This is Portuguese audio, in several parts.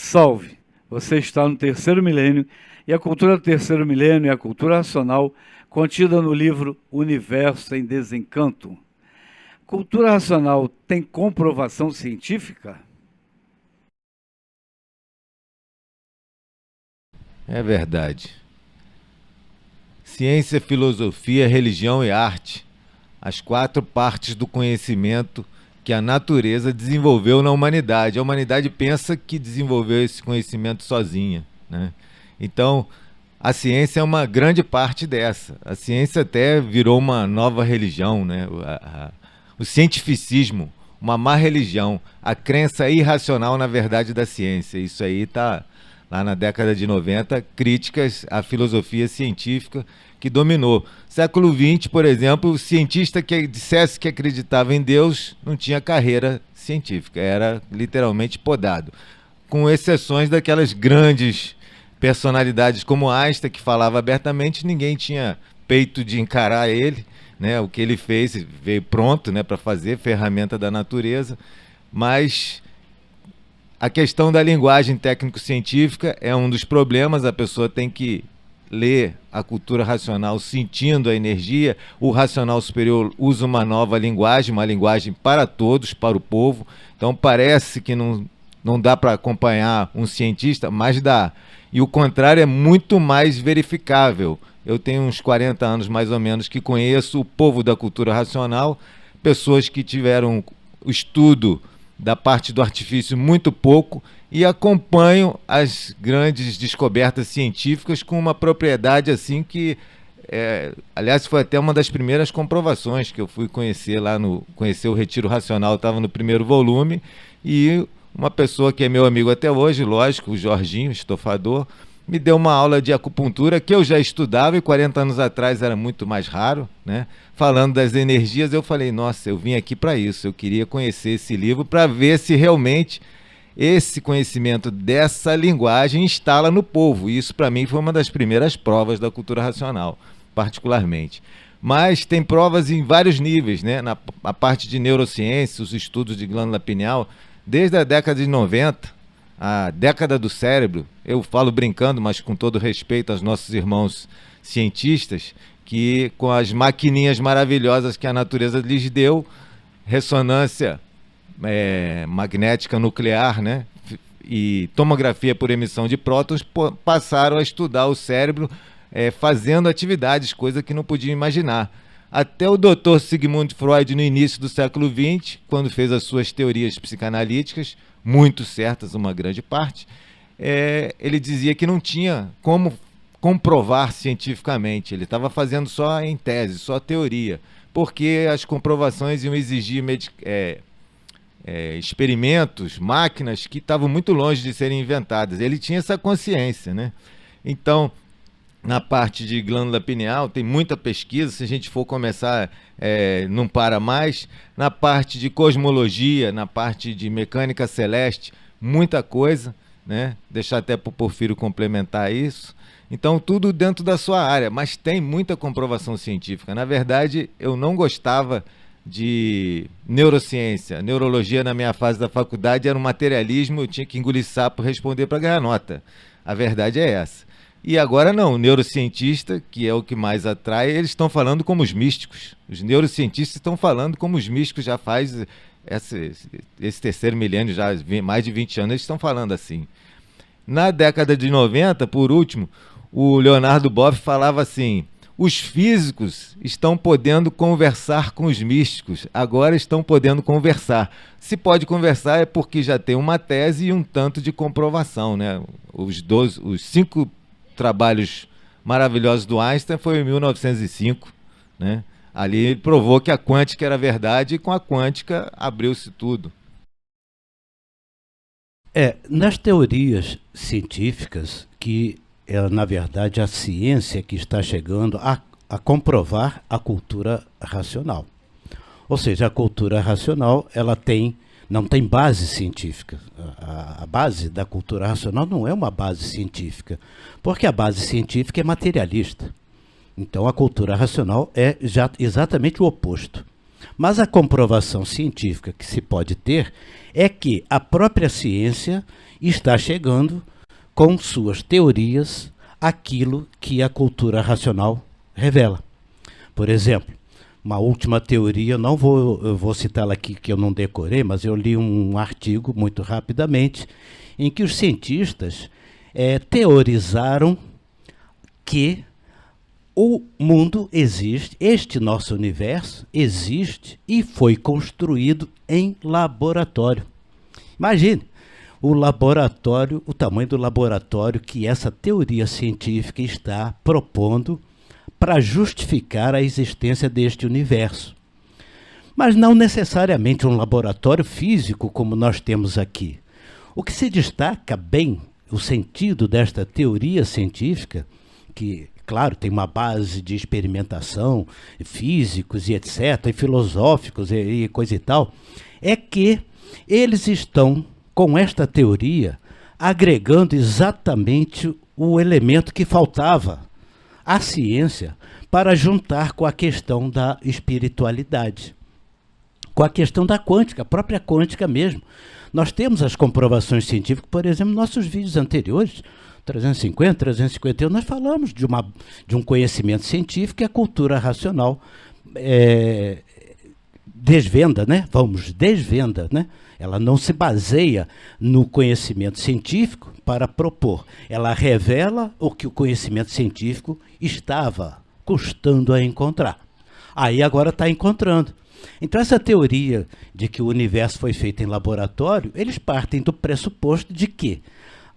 Salve! Você está no terceiro milênio e a cultura do terceiro milênio é a cultura racional contida no livro Universo em Desencanto. Cultura racional tem comprovação científica? É verdade. Ciência, filosofia, religião e arte, as 4 partes do conhecimento que a natureza desenvolveu na humanidade. A humanidade pensa que desenvolveu esse conhecimento sozinha, né? Então, a ciência é uma grande parte dessa. A ciência até virou uma nova religião, né? O cientificismo, uma má religião, a crença irracional na verdade da ciência. Isso aí está lá na década de 90, críticas à filosofia científica que dominou. Século XX, por exemplo, o cientista que dissesse que acreditava em Deus não tinha carreira científica, era literalmente podado. Com exceções daquelas grandes personalidades como Einstein, que falava abertamente, ninguém tinha peito de encarar ele, né? O que ele fez, veio pronto, né, para fazer, ferramenta da natureza, mas a questão da linguagem técnico-científica é um dos problemas. A pessoa tem que ler a cultura racional sentindo a energia. O racional superior usa uma nova linguagem, uma linguagem para todos, para o povo. Então parece que não dá para acompanhar um cientista, mas dá. E o contrário é muito mais verificável. Eu tenho uns 40 anos mais ou menos que conheço o povo da cultura racional, pessoas que tiveram o estudo da parte do artifício muito pouco e acompanho as grandes descobertas científicas com uma propriedade assim que, aliás, foi até uma das primeiras comprovações que eu fui conhecer conhecer o Retiro Racional, estava no primeiro volume, e uma pessoa que é meu amigo até hoje, lógico, o Jorginho, estofador, me deu uma aula de acupuntura que eu já estudava e 40 anos atrás era muito mais raro, né? Falando das energias, eu falei, nossa, eu vim aqui para isso, eu queria conhecer esse livro para ver se realmente esse conhecimento dessa linguagem instala no povo. E isso para mim foi uma das primeiras provas da cultura racional, particularmente. Mas tem provas em vários níveis, né? A parte de neurociência, os estudos de glândula pineal, desde a década de 90, a década do cérebro, eu falo brincando, mas com todo respeito aos nossos irmãos cientistas, que com as maquininhas maravilhosas que a natureza lhes deu, ressonância magnética nuclear, né, e tomografia por emissão de prótons, passaram a estudar o cérebro fazendo atividades, coisa que não podia imaginar. Até o Dr. Sigmund Freud, no início do século XX, quando fez as suas teorias psicanalíticas, muito certas, uma grande parte, ele dizia que não tinha como comprovar cientificamente, ele estava fazendo só em tese, só teoria, porque as comprovações iam exigir experimentos, máquinas que estavam muito longe de serem inventadas. Ele tinha essa consciência, né? Então, na parte de glândula pineal tem muita pesquisa, se a gente for começar, não para mais. Na parte de cosmologia, na parte de mecânica celeste, muita coisa, né? Deixar até para o Porfírio complementar isso. Então, tudo dentro da sua área, mas tem muita comprovação científica. Na verdade, eu não gostava de neurociência. Neurologia, na minha fase da faculdade, era um materialismo, eu tinha que engolir sapo, responder para ganhar nota. A verdade é essa. E agora não, o neurocientista, que é o que mais atrai, eles estão falando como os místicos. Os neurocientistas estão falando como os místicos já faz esse terceiro milênio, já mais de 20 anos, eles estão falando assim. Na década de 90, por último, o Leonardo Boff falava assim, os físicos estão podendo conversar com os místicos, agora estão podendo conversar. Se pode conversar é porque já tem uma tese e um tanto de comprovação, né? Os 5 trabalhos maravilhosos do Einstein foi em 1905, né? Ali ele provou que a quântica era verdade e com a quântica abriu-se tudo. Nas teorias científicas que na verdade a ciência que está chegando a comprovar a cultura racional. Ou seja, a cultura racional não tem base científica. A base da cultura racional não é uma base científica, porque a base científica é materialista. Então a cultura racional é já exatamente o oposto. Mas a comprovação científica que se pode ter é que a própria ciência está chegando com suas teorias àquilo que a cultura racional revela. Por exemplo, uma última teoria, eu vou citá-la aqui que eu não decorei, mas eu li um artigo muito rapidamente, em que os cientistas teorizaram que o mundo existe, este nosso universo existe e foi construído em laboratório. Imagine o laboratório, o tamanho do laboratório que essa teoria científica está propondo para justificar a existência deste universo. Mas não necessariamente um laboratório físico como nós temos aqui. O que se destaca bem, o sentido desta teoria científica, que, claro, tem uma base de experimentação, físicos e etc., e filosóficos e coisa e tal, é que eles estão, com esta teoria, agregando exatamente o elemento que faltava à ciência para juntar com a questão da espiritualidade, com a questão da quântica, a própria quântica mesmo. Nós temos as comprovações científicas, por exemplo, nossos vídeos anteriores, 350, 351, nós falamos de um conhecimento científico que a cultura racional desvenda, né? Desvenda, né? Ela não se baseia no conhecimento científico para propor. Ela revela o que o conhecimento científico estava custando a encontrar. Aí agora está encontrando. Então essa teoria de que o universo foi feito em laboratório, eles partem do pressuposto de que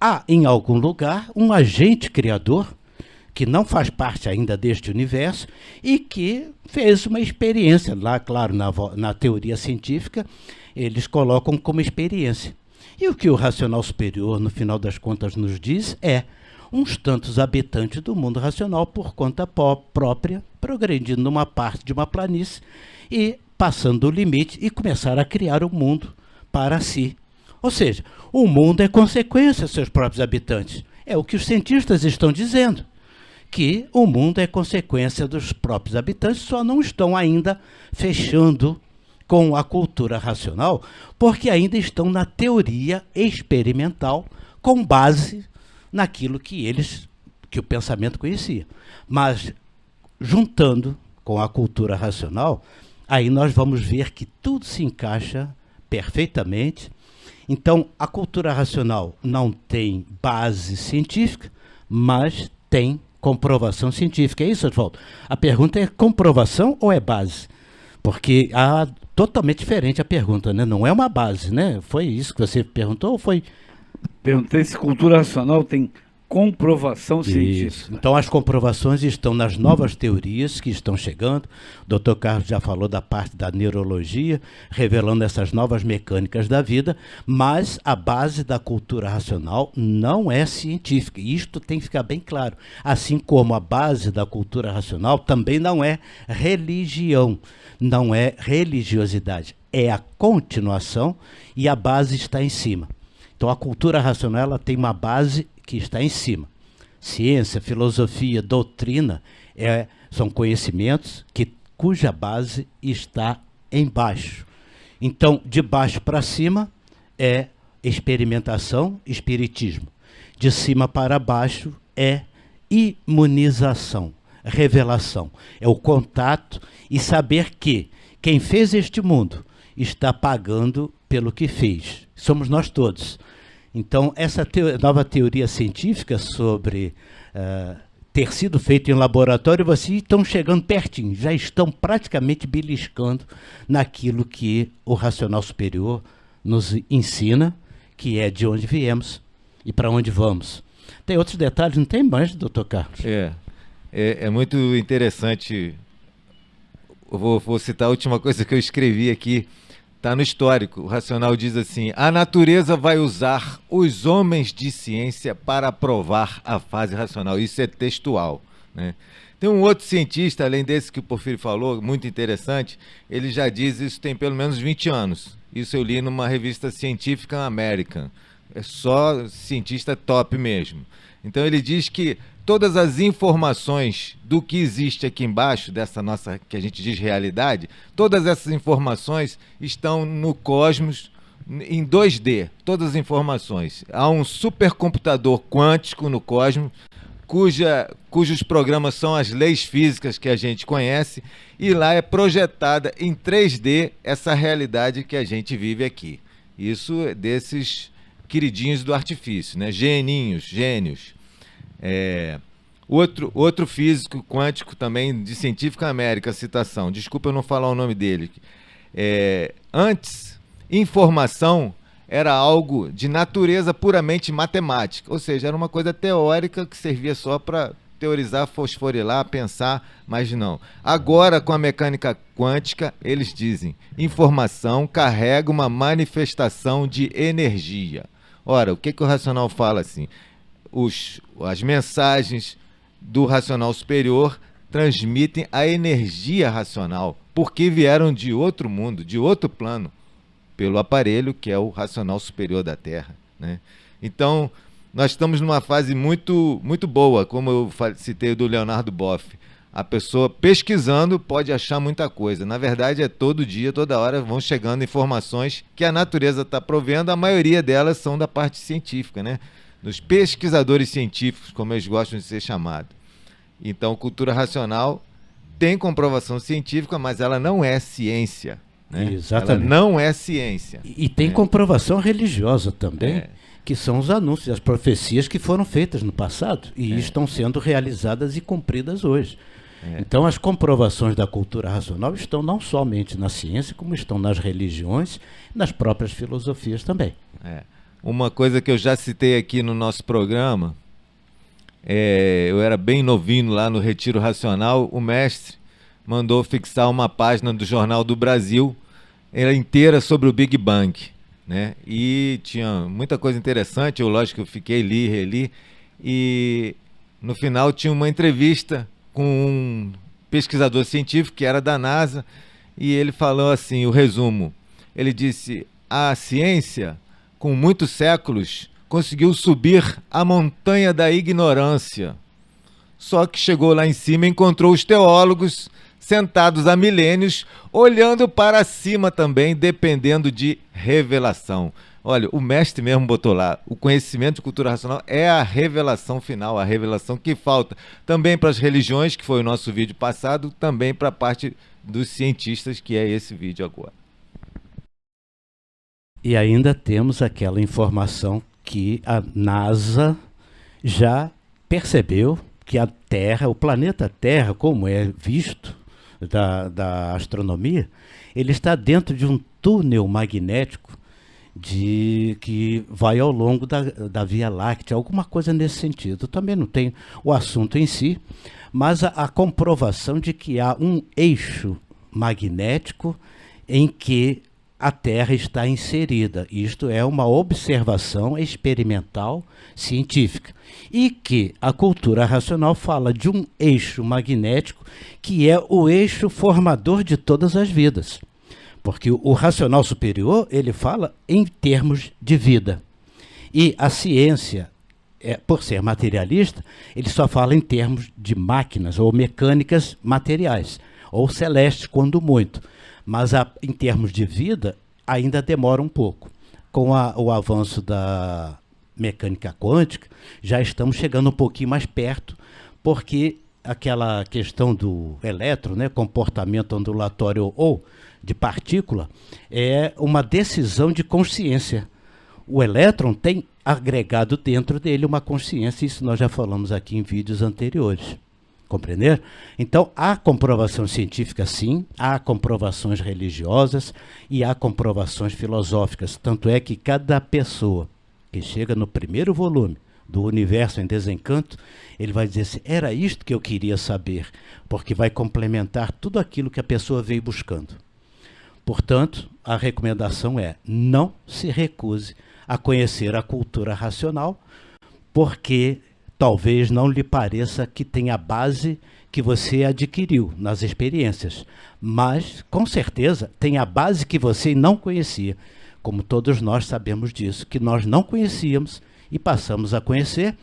há em algum lugar um agente criador que não faz parte ainda deste universo e que fez uma experiência. Lá, claro, na teoria científica, eles colocam como experiência. E o que o racional superior, no final das contas, nos diz é uns tantos habitantes do mundo racional por conta própria, progredindo numa parte de uma planície e passando o limite e começar a criar o mundo para si. Ou seja, o mundo é consequência dos seus próprios habitantes. É o que os cientistas estão dizendo, que o mundo é consequência dos próprios habitantes, só não estão ainda fechando com a cultura racional, porque ainda estão na teoria experimental, com base naquilo que o pensamento conhecia. Mas, juntando com a cultura racional, aí nós vamos ver que tudo se encaixa perfeitamente. Então, a cultura racional não tem base científica, mas tem comprovação científica. É isso, Oswaldo? A pergunta é comprovação ou é base? Porque totalmente diferente a pergunta, né? Não é uma base, né? Foi isso que você perguntou ou foi... Perguntei se cultura racional tem comprovação científica. Isso. Então as comprovações estão nas novas teorias que estão chegando. O Dr. Carlos já falou da parte da neurologia, revelando essas novas mecânicas da vida, mas a base da cultura racional não é científica. E isto tem que ficar bem claro. Assim como a base da cultura racional também não é religião, não é religiosidade. É a continuação e a base está em cima. Então a cultura racional ela tem uma base que está em cima. Ciência, filosofia, doutrina são conhecimentos cuja base está embaixo. Então, de baixo para cima é experimentação, espiritismo. De cima para baixo é imunização, revelação. É o contato e saber que quem fez este mundo está pagando pelo que fez. Somos nós todos. Então, essa nova teoria científica sobre ter sido feito em laboratório, vocês estão chegando pertinho, já estão praticamente beliscando naquilo que o racional superior nos ensina, que é de onde viemos e para onde vamos. Tem outros detalhes, não tem mais, doutor Carlos? É muito interessante. Eu vou citar a última coisa que eu escrevi aqui. Está no histórico. O racional diz assim: a natureza vai usar os homens de ciência para provar a fase racional. Isso é textual, né? Tem um outro cientista, além desse que o Porfírio falou, muito interessante, ele já diz isso tem pelo menos 20 anos. Isso eu li numa revista científica American. É só cientista top mesmo. Então ele diz que todas as informações do que existe aqui embaixo, dessa nossa, que a gente diz realidade, todas essas informações estão no cosmos, em 2D, todas as informações. Há um supercomputador quântico no cosmos, cujos programas são as leis físicas que a gente conhece, e lá é projetada em 3D essa realidade que a gente vive aqui. Isso é desses queridinhos do artifício, né? Gênios. Outro físico quântico também, de Científica América, citação, desculpa eu não falar o nome dele. Antes, informação era algo de natureza puramente matemática, ou seja, era uma coisa teórica que servia só para teorizar, fosforilar, pensar, mas não. Agora, com a mecânica quântica, eles dizem, informação carrega uma manifestação de energia. Ora, o que o racional fala assim? As mensagens do racional superior transmitem a energia racional, porque vieram de outro mundo, de outro plano, pelo aparelho que é o racional superior da Terra, né? Então, nós estamos numa fase muito, muito boa, como eu citei do Leonardo Boff. A pessoa pesquisando pode achar muita coisa. Na verdade, é todo dia, toda hora vão chegando informações que a natureza está provendo. A maioria delas são da parte científica, né? Dos pesquisadores científicos, como eles gostam de ser chamados. Então, cultura racional tem comprovação científica, mas ela não é ciência, né? Exatamente. Ela não é ciência. E tem comprovação religiosa também, que são os anúncios, as profecias que foram feitas no passado e estão sendo realizadas e cumpridas hoje. Então, as comprovações da cultura racional estão não somente na ciência, como estão nas religiões, nas próprias filosofias também. Uma coisa que eu já citei aqui no nosso programa, eu era bem novinho lá no Retiro Racional, o mestre mandou fixar uma página do Jornal do Brasil, era inteira sobre o Big Bang, né? E tinha muita coisa interessante, lógico, eu fiquei, reli, e no final tinha uma entrevista com um pesquisador científico que era da NASA, e ele falou assim, o resumo, ele disse, a ciência, com muitos séculos, conseguiu subir a montanha da ignorância, só que chegou lá em cima e encontrou os teólogos sentados há milênios, olhando para cima também, dependendo de revelação. Olha, o mestre mesmo botou lá, o conhecimento de cultura racional é a revelação final, a revelação que falta também para as religiões, que foi o nosso vídeo passado, também para a parte dos cientistas, que é esse vídeo agora. E ainda temos aquela informação que a NASA já percebeu que a Terra, o planeta Terra, como é visto da astronomia, ele está dentro de um túnel magnético que vai ao longo da Via Láctea, alguma coisa nesse sentido. Também não tem o assunto em si, mas a comprovação de que há um eixo magnético em que a Terra está inserida. Isto é uma observação experimental científica. E que a cultura racional fala de um eixo magnético que é o eixo formador de todas as vidas. Porque o racional superior, ele fala em termos de vida. E a ciência, por ser materialista, ele só fala em termos de máquinas ou mecânicas materiais, ou celestes, quando muito. Mas em termos de vida, ainda demora um pouco. Com o avanço da mecânica quântica, já estamos chegando um pouquinho mais perto, porque aquela questão do elétron, né, comportamento ondulatório ou de partícula, é uma decisão de consciência. O elétron tem agregado dentro dele uma consciência, isso nós já falamos aqui em vídeos anteriores. Compreender? Então, há comprovação científica, sim, há comprovações religiosas e há comprovações filosóficas. Tanto é que cada pessoa que chega no primeiro volume do Universo em Desencanto, ele vai dizer assim, era isto que eu queria saber, porque vai complementar tudo aquilo que a pessoa veio buscando. Portanto, a recomendação é, não se recuse a conhecer a cultura racional, porque talvez não lhe pareça que tem a base que você adquiriu nas experiências, mas, com certeza, tem a base que você não conhecia, como todos nós sabemos disso, que nós não conhecíamos e passamos a conhecer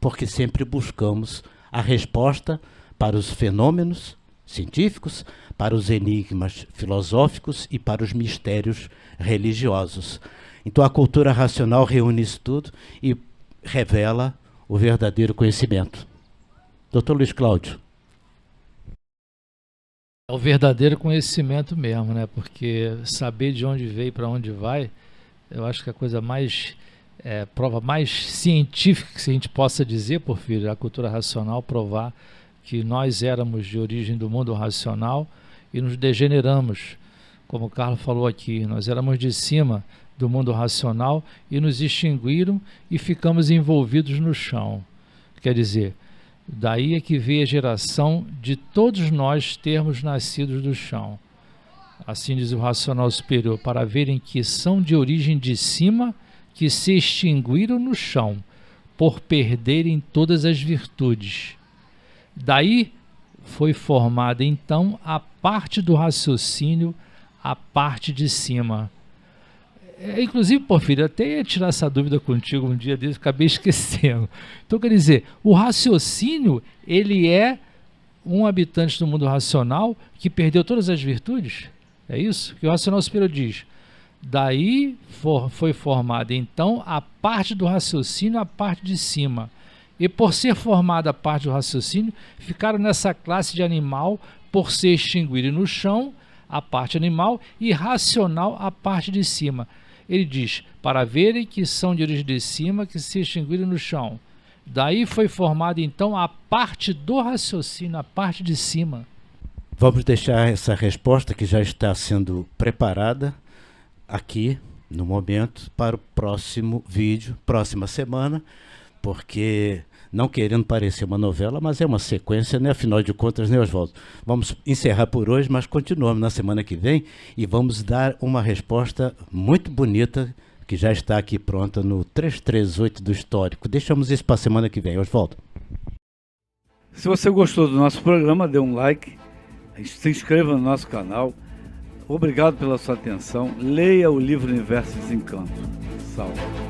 porque sempre buscamos a resposta para os fenômenos científicos, para os enigmas filosóficos e para os mistérios religiosos. Então a cultura racional reúne isso tudo e revela o verdadeiro conhecimento. Dr. Luiz Cláudio. É o verdadeiro conhecimento mesmo, né? Porque saber de onde veio e para onde vai, eu acho que a coisa mais, prova mais científica que a gente possa dizer, Porfírio, a cultura racional provar que nós éramos de origem do mundo racional e nos degeneramos, como o Carlos falou aqui, nós éramos de cima do mundo racional e nos extinguiram e ficamos envolvidos no chão. Quer dizer, daí é que veio a geração de todos nós termos nascidos do chão. Assim diz o racional superior, para verem que são de origem de cima, que se extinguiram no chão, por perderem todas as virtudes. Daí foi formada então a parte do raciocínio, a parte de cima. Inclusive, Porfírio, até ia tirar essa dúvida contigo um dia desse, acabei esquecendo. Então, quer dizer, o raciocínio, ele é um habitante do mundo racional que perdeu todas as virtudes? É isso que o racional superior diz. Daí foi formada, então, a parte do raciocínio, a parte de cima. E por ser formada a parte do raciocínio, ficaram nessa classe de animal, por se extinguirem no chão, a parte animal, e racional, a parte de cima. Ele diz, para verem que são de origem de cima, que se extinguiram no chão. Daí foi formada, então, a parte do raciocínio, a parte de cima. Vamos deixar essa resposta, que já está sendo preparada aqui, no momento, para o próximo vídeo, próxima semana, porque, não querendo parecer uma novela, mas é uma sequência, né? Afinal de contas, né, Oswaldo? Vamos encerrar por hoje, mas continuamos na semana que vem e vamos dar uma resposta muito bonita, que já está aqui pronta no 338 do Histórico. Deixamos isso para a semana que vem, Oswaldo. Se você gostou do nosso programa, dê um like, se inscreva no nosso canal. Obrigado pela sua atenção. Leia o livro Universo e Desencanto. Salve.